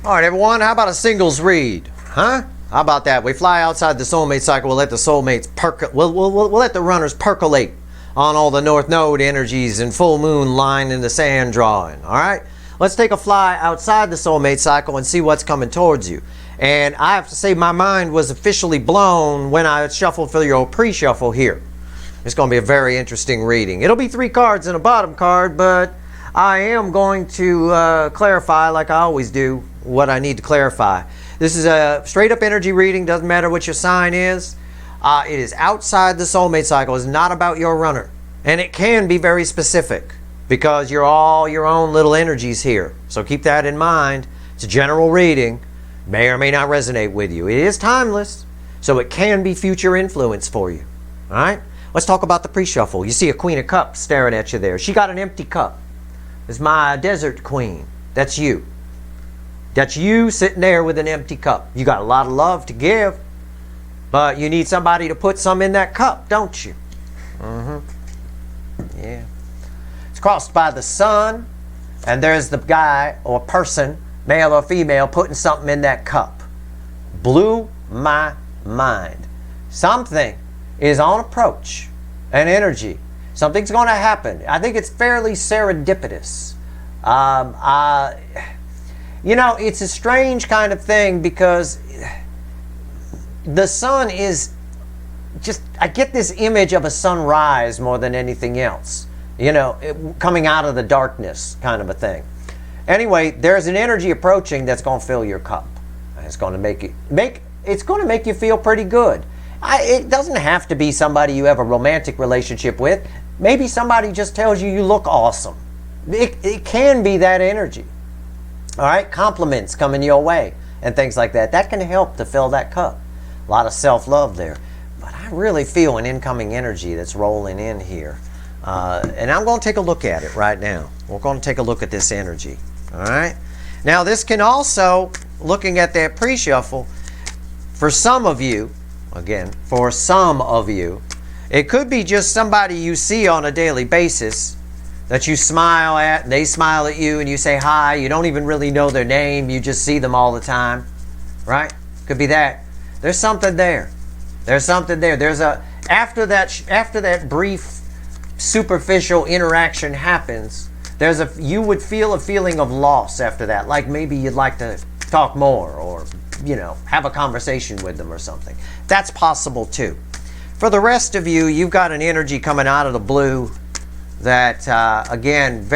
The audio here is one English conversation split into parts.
All right, everyone, how about a singles read? Huh? How about that? We fly outside the soulmate cycle. We'll let the soulmates we'll let the runners percolate on all the north node energies and full moon line in the sand drawing. All right? Let's take a fly outside the soulmate cycle and see what's coming towards you. And I have to say my mind was officially blown when I shuffled for your pre-shuffle here. It's going to be a very interesting reading. It'll be 3 cards and a bottom card, but I am going to clarify, like I always do, what I need to clarify. This is a straight up energy reading. Doesn't matter what your sign is. It is outside the soulmate cycle. It's not about your runner. And it can be very specific because you're all your own little energies here. So keep that in mind. It's a general reading. May or may not resonate with you. It is timeless. So it can be future influence for you. All right? Let's talk about the pre-shuffle. You see a Queen of Cups staring at you there. She got an empty cup. It's my desert queen. That's you. That's you sitting there with an empty cup. You got a lot of love to give, but you need somebody to put some in that cup, don't you? Yeah. It's crossed by the sun, and there's the guy or person, male or female, putting something in that cup. Blew my mind. Something is on approach, an energy. Something's going to happen. I think it's fairly serendipitous. You know, it's a strange kind of thing because the sun is just, I get this image of a sunrise more than anything else. You know, coming out of the darkness kind of a thing. Anyway, there's an energy approaching that's going to fill your cup. It's going to make you feel pretty good. It doesn't have to be somebody you have a romantic relationship with. Maybe somebody just tells you you look awesome. It can be that energy. All right, compliments coming your way and things like that. That can help to fill that cup. A lot of self-love there. But I really feel an incoming energy that's rolling in here. And I'm going to take a look at it right now. We're going to take a look at this energy. All right. Now, this can also, looking at that pre-shuffle, for some of you, again, for some of you, it could be just somebody you see on a daily basis that you smile at, and they smile at you, and you say hi. You don't even really know their name. You just see them all the time, right? Could be that. There's something there. There's something there. There's a after that brief, superficial interaction happens. You would feel a feeling of loss after that. Like maybe you'd like to talk more, or have a conversation with them or something. That's possible too. For the rest of you, you've got an energy coming out of the blue that again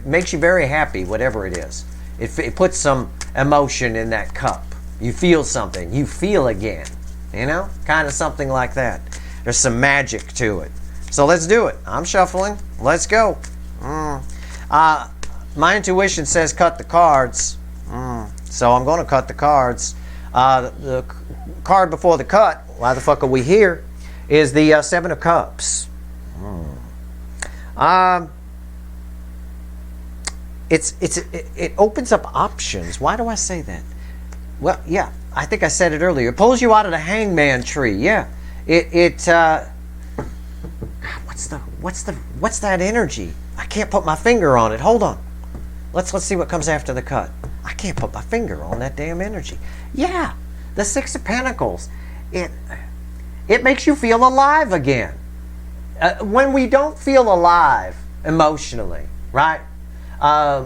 makes you very happy, whatever it is. It puts some emotion in that cup. You feel something. You feel again. Kind of something like that. There's some magic to it. So let's do it. I'm shuffling. Let's go. My intuition says cut the cards. So I'm going to cut the cards. The card before the cut, why the fuck are we here, is the Seven of Cups. It opens up options. Why do I say that? Well, yeah, I think I said it earlier. It pulls you out of the hangman tree. Yeah, what's that energy? I can't put my finger on it. Hold on. Let's see what comes after the cut. I can't put my finger on that damn energy. Yeah, the Six of Pentacles. It makes you feel alive again. When we don't feel alive emotionally, right?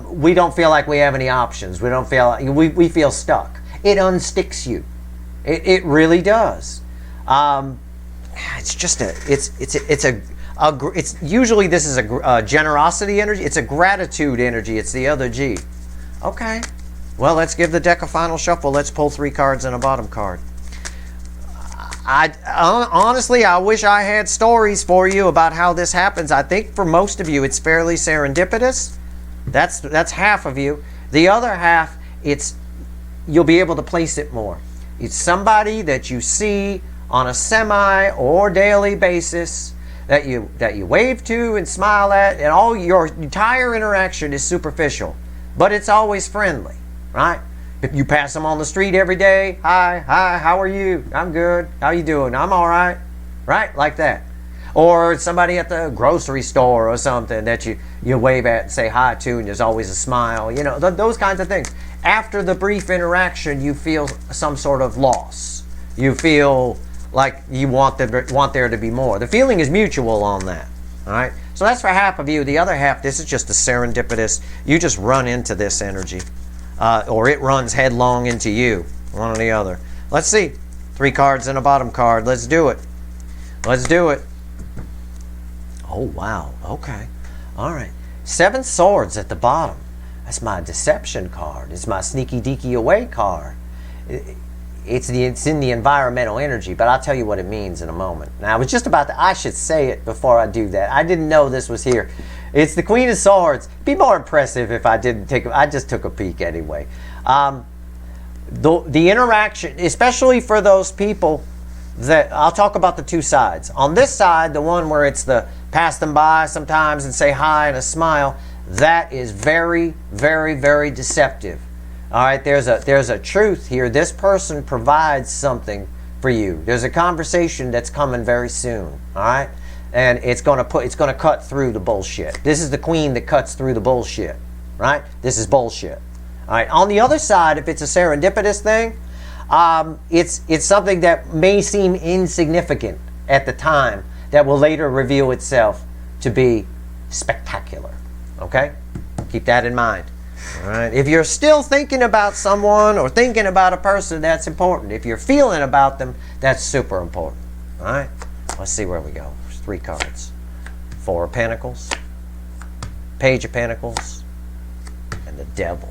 We don't feel like we have any options. We don't feel we feel stuck. It unsticks you. It really does. It's just it's usually this is a generosity energy. It's a gratitude energy. It's the other G. Okay. Well, let's give the deck a final shuffle. Let's pull 3 cards and a bottom card. Honestly, I wish I had stories for you about how this happens. I think for most of you, it's fairly serendipitous. That's half of you. The other half, you'll be able to place it more. It's somebody that you see on a semi or daily basis that you wave to and smile at, and all your entire interaction is superficial, but it's always friendly, right? If you pass them on the street every day, hi, how are you? I'm good. How you doing? I'm all right. Right? Like that. Or somebody at the grocery store or something that you wave at and say hi to, and there's always a smile. Those kinds of things. after the brief interaction, you feel some sort of loss. You feel like you want there to be more. The feeling is mutual on that. All right? So that's for half of you. The other half, this is just a serendipitous. You just run into this energy. Or it runs headlong into you. One or the other. Let's see. 3 cards and a bottom card. Let's do it. Let's do it. Oh, wow. Okay. All right. 7 swords at the bottom. That's my deception card. It's my sneaky deaky away card. It's in the environmental energy, but I'll tell you what it means in a moment. Now, I was just about to, I should say it before I do that. I didn't know this was here. It's the Queen of Swords. Be more impressive if I didn't I just took a peek anyway. The interaction, especially for those people that, I'll talk about the 2 sides. On this side, the one where it's the pass them by sometimes and say hi and a smile, that is very, very, very deceptive. All right, there's a truth here. This person provides something for you. There's a conversation that's coming very soon. All right, and it's going to cut through the bullshit. This is the queen that cuts through the bullshit. Right? This is bullshit. All right. On the other side, if it's a serendipitous thing, it's something that may seem insignificant at the time that will later reveal itself to be spectacular. Okay? Keep that in mind. All right. If you're still thinking about someone or thinking about a person, that's important. If you're feeling about them, that's super important. All right. Let's see where we go. There's 3 cards. 4 of Pentacles, Page of Pentacles, and the Devil.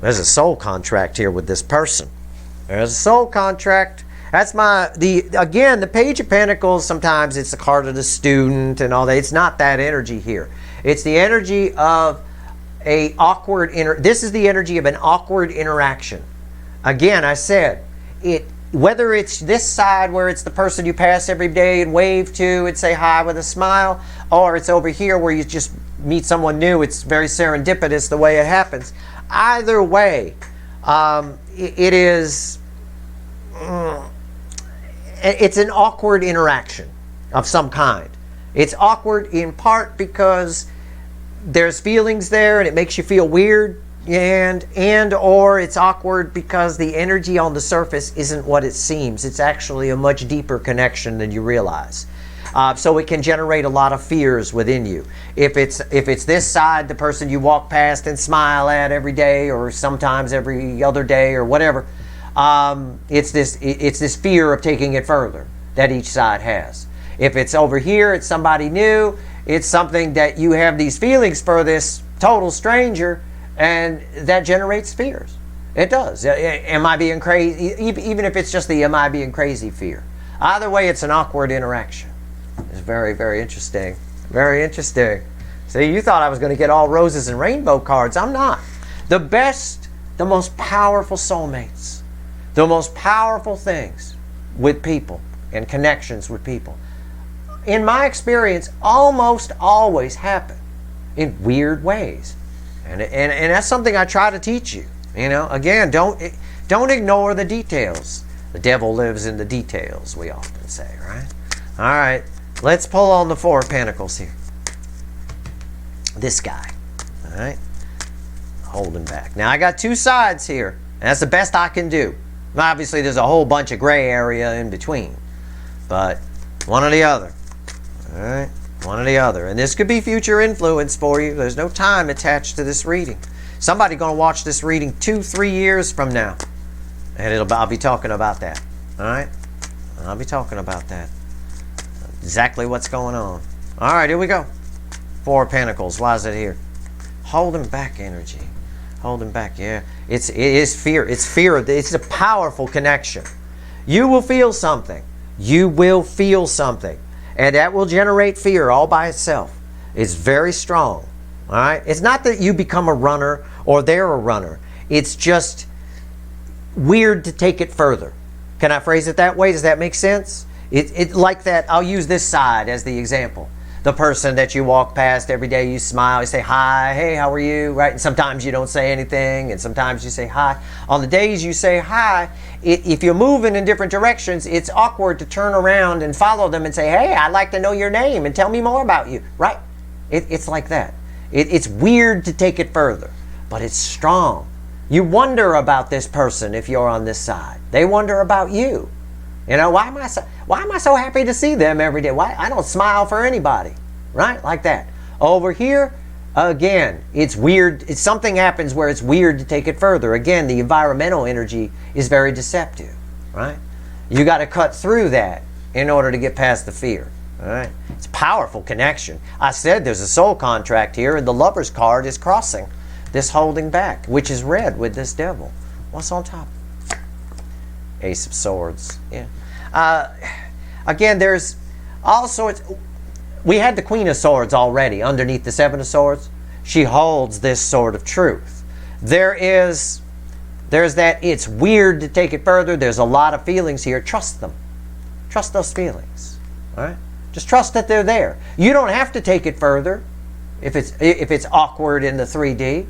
There's a soul contract here with this person. There's a soul contract. That's again, the Page of Pentacles, sometimes it's the card of the student and all that. It's not that energy here. It's the energy of this is the energy of an awkward interaction. Again, I said, whether it's this side where it's the person you pass every day and wave to and say hi with a smile, or it's over here where you just meet someone new, it's very serendipitous the way it happens. Either way, it's an awkward interaction of some kind. It's awkward in part because there's feelings there and it makes you feel weird, and or it's awkward because the energy on the surface isn't what it seems. It's actually a much deeper connection than you realize. So it can generate a lot of fears within you. If it's this side, the person you walk past and smile at every day, or sometimes every other day, or whatever, it's this fear of taking it further that each side has. If it's over here, it's somebody new. It's something that you have these feelings for this total stranger, and that generates fears. It does. Am I being crazy? Even if it's just the am I being crazy fear. Either way, it's an awkward interaction. It's very, very interesting. Very interesting. See, you thought I was going to get all roses and rainbow cards. I'm not. The best, the most powerful soulmates, the most powerful things with people and connections with people, in my experience, almost always happen in weird ways. And that's something I try to teach you. You know, again, don't ignore the details. The devil lives in the details, we often say, right? All right. Let's pull on the 4 of Pentacles here. This guy. All right. Holding back. Now, I got 2 sides here. And that's the best I can do. Obviously, there's a whole bunch of gray area in between. But one or the other. All right. One or the other. And this could be future influence for you. There's no time attached to this reading. Somebody's going to watch this reading 2-3 years from now. And I'll be talking about that. All right. I'll be talking about that. Exactly what's going on. All right, here we go. 4 of Pentacles. Why is it here? Holding back energy. Holding back, yeah. It is fear. It's fear. It's a powerful connection. You will feel something. You will feel something. And that will generate fear all by itself. It's very strong. All right? It's not that you become a runner or they're a runner. It's just weird to take it further. Can I phrase it that way? Does that make sense? It like that. I'll use this side as the example. The person that you walk past every day, you smile, you say hi, hey, how are you, right? And sometimes you don't say anything, and sometimes you say hi. On the days you say hi, if you're moving in different directions, it's awkward to turn around and follow them and say, hey, I'd like to know your name and tell me more about you, right? It's like that. It's weird to take it further, but it's strong. You wonder about this person if you're on this side. They wonder about you. You know, why am I so happy to see them every day? Why I don't smile for anybody, right? Like that. Over here, again, it's weird. Something happens where it's weird to take it further. Again, the environmental energy is very deceptive, right? You got to cut through that in order to get past the fear. All right, it's a powerful connection. I said there's a soul contract here, and the Lover's card is crossing this holding back, which is red with this devil. What's on top? Ace of Swords. Yeah. Again, there's all sorts. We had the Queen of Swords already underneath the Seven of Swords. She holds this sword of truth. There's that it's weird to take it further. There's a lot of feelings here. Trust them. Trust those feelings. All right. Just trust that they're there. You don't have to take it further if it's awkward in the 3D,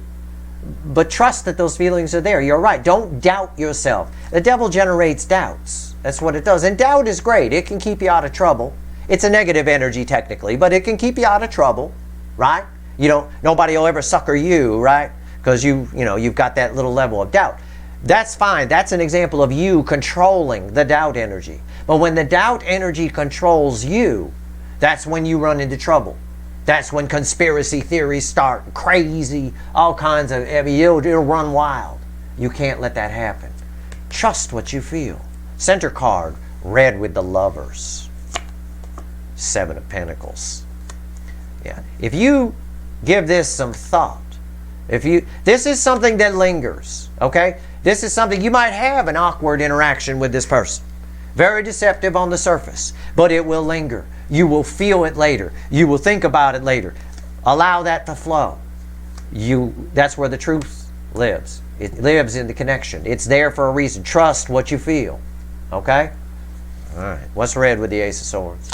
but trust that those feelings are there. You're right. Don't doubt yourself. The devil generates doubts. That's what it does. And doubt is great. It can keep you out of trouble. It's a negative energy technically, but it can keep you out of trouble, right? Nobody will ever sucker you, right? Because you've got that little level of doubt. That's fine. That's an example of you controlling the doubt energy. But when the doubt energy controls you, that's when you run into trouble. That's when conspiracy theories start crazy, all kinds of, it'll run wild. You can't let that happen. Trust what you feel. Center card, red with the Lovers. Seven of Pentacles. Yeah. If you give this some thought, this is something that lingers, okay? This is something you might have an awkward interaction with this person. Very deceptive on the surface, but it will linger. You will feel it later. You will think about it later. Allow that to flow. That's where the truth lives. It lives in the connection. It's there for a reason. Trust what you feel. Okay? All right. What's red with the Ace of Swords?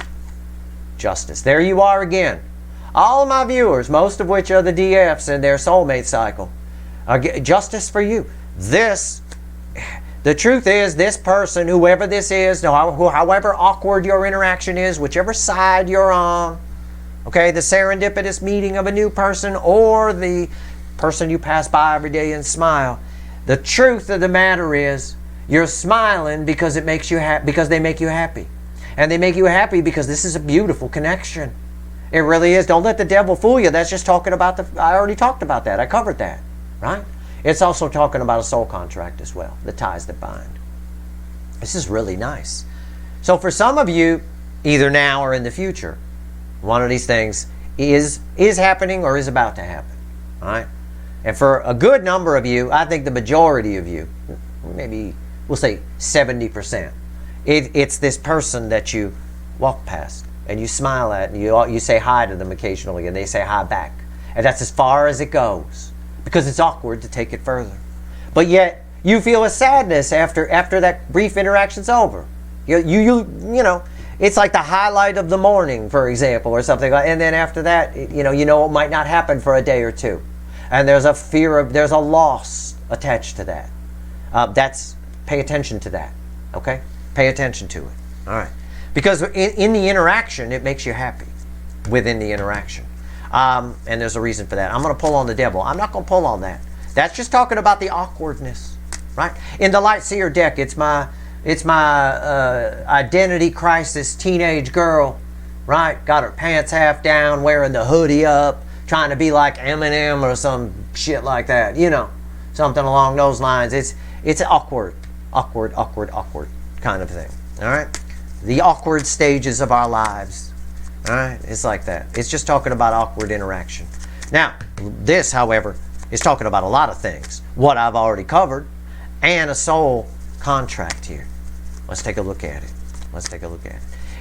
Justice. There you are again. All of my viewers, most of which are the DFs in their soulmate cycle, justice for you. The truth is, this person, whoever this is, however awkward your interaction is, whichever side you're on, okay, the serendipitous meeting of a new person or the person you pass by every day and smile, the truth of the matter is, you're smiling because it makes you because they make you happy. And they make you happy because this is a beautiful connection. It really is. Don't let the devil fool you. That's just talking about I already talked about that. I covered that, right? It's also talking about a soul contract as well, the ties that bind. This is really nice. So for some of you, either now or in the future, one of these things is happening or is about to happen. All right? And for a good number of you, I think the majority of you, maybe we'll say 70%, it's this person that you walk past and you smile at and you say hi to them occasionally and they say hi back. And that's as far as it goes. Because it's awkward to take it further. But yet, you feel a sadness after that brief interaction's over. You know, it's like the highlight of the morning, for example, or something. And then after that, you know it might not happen for a day or two. And there's a loss attached to that. Pay attention to that, okay? Pay attention to it, all right? Because in the interaction, it makes you happy within the interaction. And there's a reason for that. I'm going to pull on the devil. I'm not going to pull on that. That's just talking about the awkwardness, right? In the Light Seer deck, it's my identity crisis teenage girl, right? Got her pants half down, wearing the hoodie up, trying to be like Eminem or some shit like that, something along those lines. It's awkward kind of thing, all right? The awkward stages of our lives. All right, it's like that. It's just talking about awkward interaction. Now, this, however, is talking about a lot of things. What I've already covered, and a soul contract here. Let's take a look at it.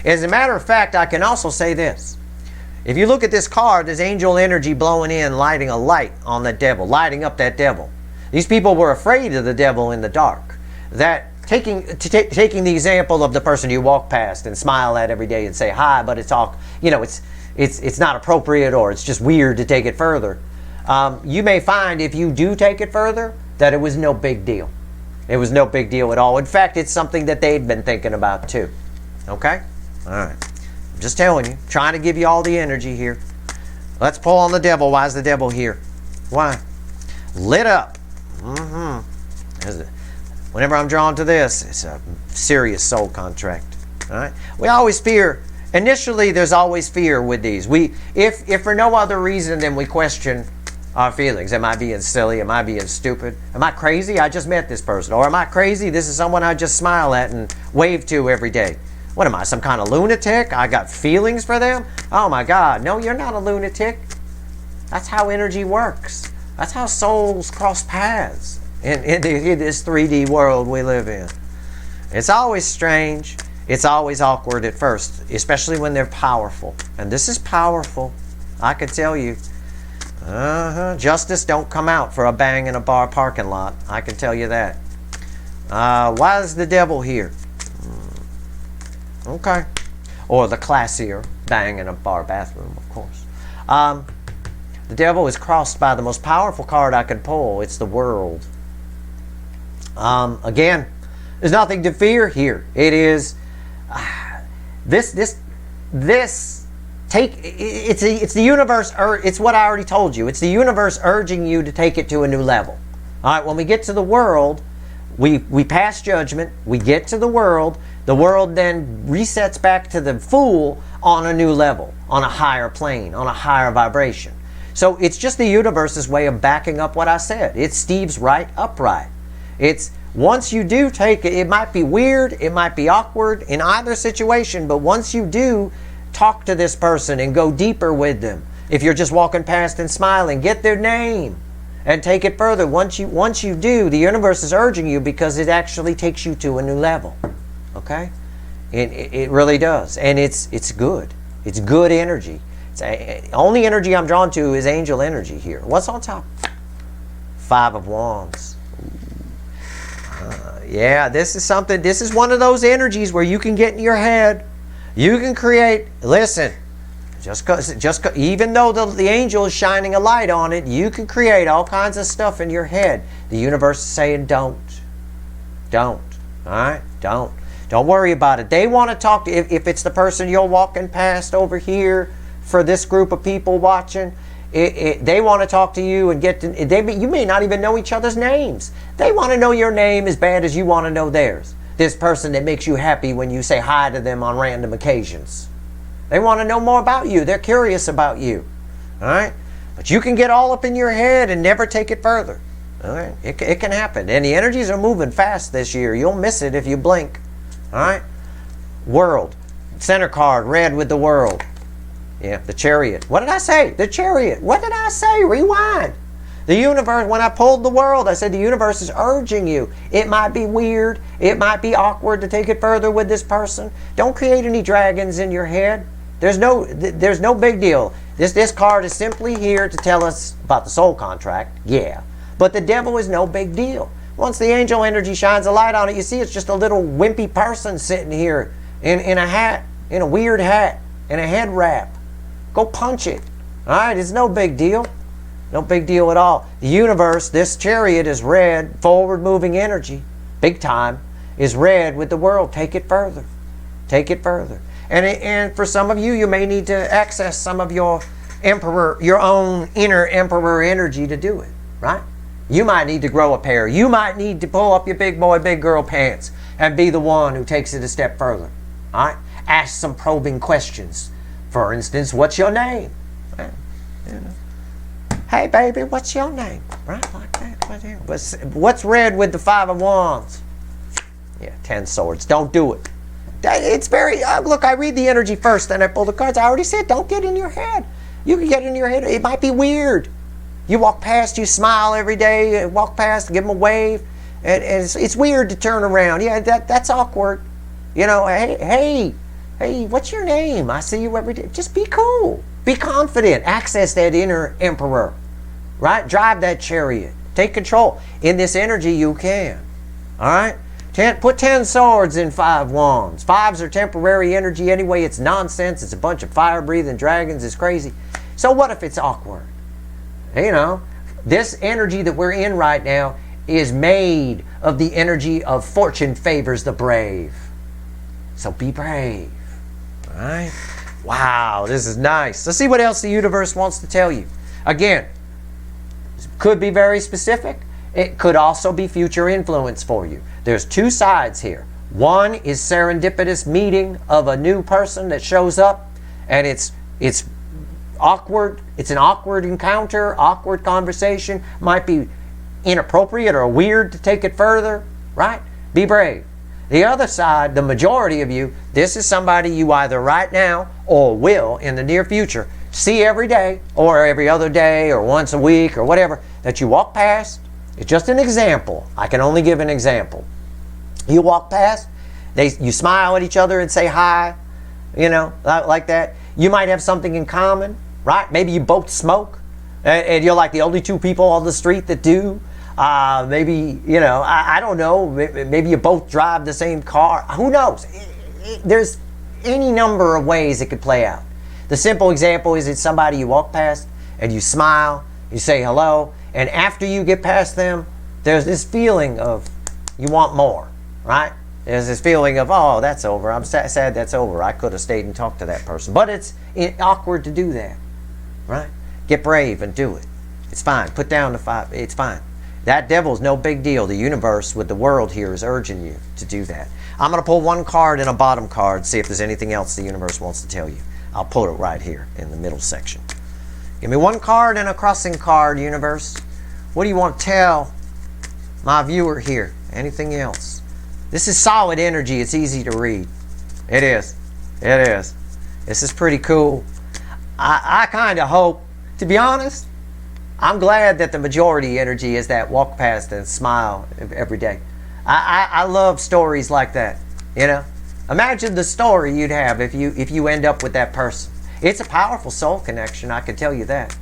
As a matter of fact, I can also say this. If you look at this card, there's angel energy blowing in, lighting a light on that devil, lighting up that devil. These people were afraid of the devil in the dark. That taking the example of the person you walk past and smile at every day and say hi, but it's all, it's not appropriate or it's just weird to take it further. You may find if you do take it further that it was no big deal. It was no big deal at all. In fact, it's something that they'd been thinking about too. Okay? All right. I'm just telling you, trying to give you all the energy here. Let's pull on the devil. Why is the devil here? Why? Lit up. Whenever I'm drawn to this, it's a serious soul contract. All right. We always fear. Initially, there's always fear with these. If for no other reason than we question our feelings. Am I being silly? Am I being stupid? Am I crazy? I just met this person. Or am I crazy? This is someone I just smile at and wave to every day. What am I, some kind of lunatic? I got feelings for them? Oh my God. No, you're not a lunatic. That's how energy works. That's how souls cross paths in this 3D world we live in. It's always strange. It's always awkward at first, especially when they're powerful. And this is powerful. I can tell you. Justice don't come out for a bang in a bar parking lot. I can tell you that. Why is the devil here? Okay. Or the classier bang in a bar bathroom, of course. The devil is crossed by the most powerful card I could pull. It's the world. Again, there's nothing to fear here. It is it's the universe. It's what I already told you. It's the universe urging you to take it to a new level. All right. When we get to the world, we pass judgment. We get to the world. The world then resets back to the Fool on a new level, on a higher plane, on a higher vibration. So it's just the universe's way of backing up what I said. It's Steve's right upright. It's once you do take it, it might be weird, it might be awkward in either situation, but once you do talk to this person and go deeper with them, if you're just walking past and smiling, get their name and take it further. Once you do, the universe is urging you because it actually takes you to a new level. Okay? It really does. And it's good. It's good energy. Only energy I'm drawn to is angel energy here. What's on top? 5 of Wands. Yeah, this is something. This is one of those energies where you can get in your head. You can create. Listen, even though the angel is shining a light on it, you can create all kinds of stuff in your head. The universe is saying, don't. All right, don't worry about it. They want to talk to. If it's the person you're walking past over here, for this group of people watching, they want to talk to you and you may not even know each other's names. They want to know your name as bad as you want to know theirs. This person that makes you happy when you say hi to them on random occasions. They want to know more about you. They're curious about you. All right? But you can get all up in your head and never take it further. All right? It can happen. And the energies are moving fast this year. You'll miss it if you blink. All right? World. Center card, red with the world. Yeah, the Chariot. What did I say? The Chariot. What did I say? Rewind. The universe, when I pulled the world, I said the universe is urging you. It might be weird. It might be awkward to take it further with this person. Don't create any dragons in your head. There's no big deal. This card is simply here to tell us about the soul contract. Yeah. But the devil is no big deal. Once the angel energy shines a light on it, you see it's just a little wimpy person sitting here in a hat, in a weird hat, in a head wrap. Go punch it. All right, it's no big deal. No big deal at all. The universe, this Chariot is red, forward-moving energy, big time, is red with the world. Take it further. Take it further. And for some of you, you may need to access some of your own inner emperor energy to do it, right? You might need to grow a pair. You might need to pull up your big boy, big girl pants and be the one who takes it a step further. All right? Ask some probing questions. For instance, what's your name? Hey, baby, what's your name? Right, like that. What's red with the 5 of Wands? Yeah, 10 swords. Don't do it. It's very, look, I read the energy first, then I pull the cards. I already said, don't get in your head. You can get in your head. It might be weird. You walk past, you smile every day, walk past, give them a wave. And it's weird to turn around. Yeah, that's awkward. You know, hey, what's your name? I see you every day. Just be cool. Be confident. Access that inner emperor. Right? Drive that Chariot. Take control. In this energy, you can. All right? Put 10 swords in 5 wands. 5s are temporary energy anyway. It's nonsense. It's a bunch of fire-breathing dragons. It's crazy. So what if it's awkward? You know, this energy that we're in right now is made of the energy of fortune favors the brave. So be brave. All right? Wow, this is nice. Let's see what else the universe wants to tell you. Again, could be very specific. It could also be future influence for you. There's two sides here. One is serendipitous meeting of a new person that shows up, and it's awkward. It's an awkward encounter, awkward conversation. Might be inappropriate or weird to take it further, right? Be brave. The other side, the majority of you, this is somebody you either right now or will in the near future see every day or every other day or once a week or whatever that you walk past. It's just an example. I can only give an example. You walk past, you smile at each other and say hi, you know, like that. You might have something in common, right? Maybe you both smoke and you're like the only two people on the street that do. Maybe, you know, I don't know. Maybe you both drive the same car. Who knows? There's any number of ways it could play out. The simple example is it's somebody you walk past and you smile, you say hello, and after you get past them, there's this feeling of you want more, right? There's this feeling of, oh, that's over. I'm sad that's over. I could have stayed and talked to that person. But it's awkward to do that, right? Get brave and do it. It's fine. Put down the five. It's fine. That devil's no big deal. The universe with the world here is urging you to do that. I'm going to pull one card and a bottom card, see if there's anything else the universe wants to tell you. I'll put it right here in the middle section. Give me one card and a crossing card, universe. What do you want to tell my viewer here? Anything else? This is solid energy. It's easy to read. It is. It is. This is pretty cool. I kind of hope, to be honest, I'm glad that the majority energy is that walk past and smile every day. I love stories like that, you know. Imagine the story you'd have if you end up with that person. It's a powerful soul connection, I can tell you that.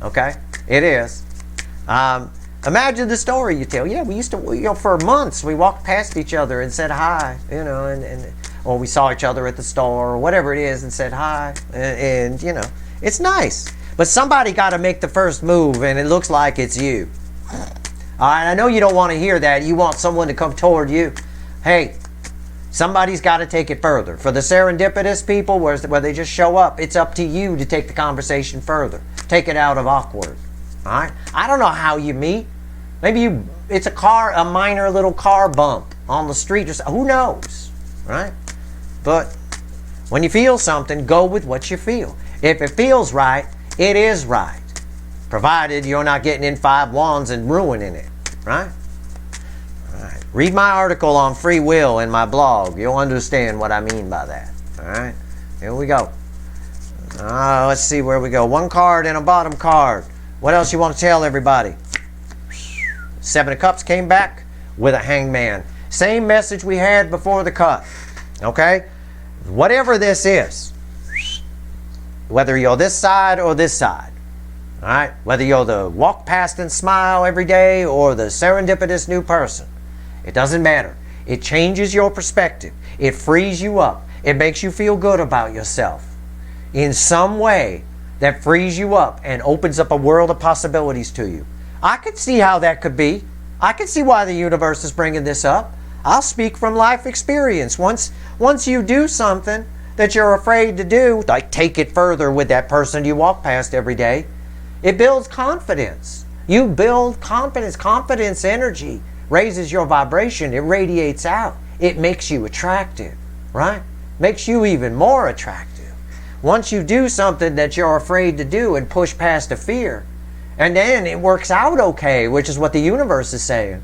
Okay? It is. Imagine the story you tell. Yeah, we used to, you know, for months we walked past each other and said hi, you know, or we saw each other at the store or whatever it is and said hi, and you know, it's nice. But somebody got to make the first move, and it looks like it's you. All right, I know you don't want to hear that. You want someone to come toward you. Hey, somebody's got to take it further. For the serendipitous people where they just show up, it's up to you to take the conversation further. Take it out of awkward. All right? I don't know how you meet. Maybe it's a minor little car bump on the street. Who knows? Right? But when you feel something, go with what you feel. If it feels right, it is right. Provided you're not getting in 5 wands and ruining it. Right? All right. Read my article on free will in my blog. You'll understand what I mean by that. All right? Here we go. Let's see where we go. One card and a bottom card. What else you want to tell everybody? 7 of Cups came back with a hangman. Same message we had before the cut. Okay? Whatever this is, whether you're this side or this side, all right? Whether you're the walk past and smile every day or the serendipitous new person, it doesn't matter. It changes your perspective. It frees you up. It makes you feel good about yourself in some way that frees you up and opens up a world of possibilities to you. I could see how that could be. I could see why the universe is bringing this up. I'll speak from life experience. Once you do something that you're afraid to do, like take it further with that person you walk past every day, it builds confidence. You build confidence. Confidence energy raises your vibration. It radiates out. It makes you attractive, right? Makes you even more attractive. Once you do something that you're afraid to do and push past a fear, and then it works out okay, which is what the universe is saying,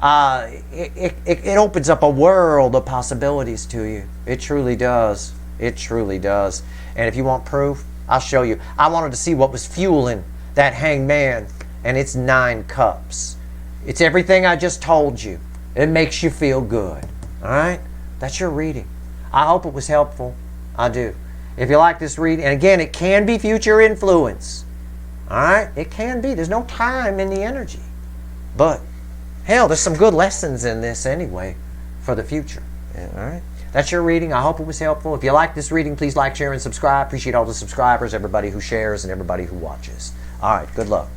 it opens up a world of possibilities to you. It truly does. It truly does. And if you want proof, I'll show you. I wanted to see what was fueling that hangman, and it's 9 cups. It's everything I just told you. It makes you feel good. All right? That's your reading. I hope it was helpful. I do. If you like this reading, and again, it can be future influence. All right? It can be. There's no time in the energy. But, hell, there's some good lessons in this anyway for the future. All right? That's your reading. I hope it was helpful. If you like this reading, please like, share, and subscribe. Appreciate all the subscribers, everybody who shares, and everybody who watches. All right. Good luck.